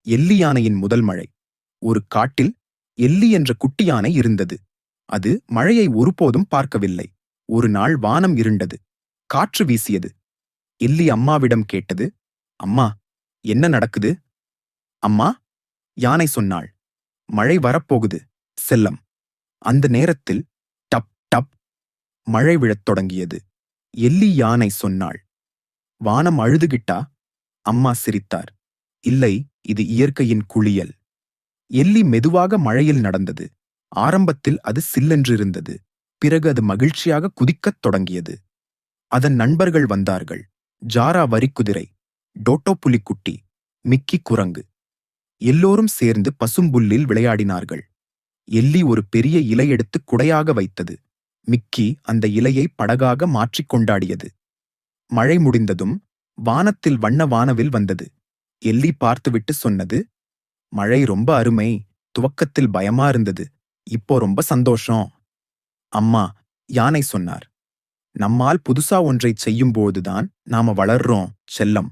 எல்லி யானையின் முதல் மழை. ஒரு காட்டில் எல்லி என்ற குட்டி யானை இருந்தது. அது மழையை ஒருபோதும் பார்க்கவில்லை. ஒரு நாள் வானம் இருண்டது. காற்று வீசியது. எல்லி அம்மாவிடம் கேட்டது, அம்மா, என்ன நடக்குது? அம்மா, யானை சொன்னாள், மழை வரப்போகுது செல்லம். அந்த நேரத்தில் டப் டப் மழை விழத் தொடங்கியது. எல்லி யானை சொன்னாள், வானம் அழுதுகிட்டா? அம்மா சிரித்தார், இல்லை, இது இயற்கையின் குளியல். எல்லி மெதுவாக மழையில் நடந்தது. ஆரம்பத்தில் அது சில்லென்றிருந்தது. பிறகு அது மகிழ்ச்சியாக குதிக்கத் தொடங்கியது. அதன் நண்பர்கள் வந்தார்கள். ஜாரா வரிக்குதிரை, டோட்டோ புலிக்குட்டி, மிக்கி குரங்கு. எல்லோரும் சேர்ந்து பசும்புல்லில் விளையாடினார்கள். எல்லி ஒரு பெரிய இலை எடுத்து குடையாக வைத்தது. மிக்கி அந்த இலையை படகாக மாற்றிக் கொண்டாடியது. மழை முடிந்ததும் வானத்தில் வண்ண வானவில் வந்தது. எல்லி பார்த்துவிட்டு சொன்னது, மழை ரொம்ப அருமை. துவக்கத்தில் பயமா இருந்தது. இப்போ ரொம்ப சந்தோஷம். அம்மா, யானை சொன்னார், நம்மால் புதுசா ஒன்றைச் செய்யும்போதுதான் நாம வளர்றோம் செல்லம்.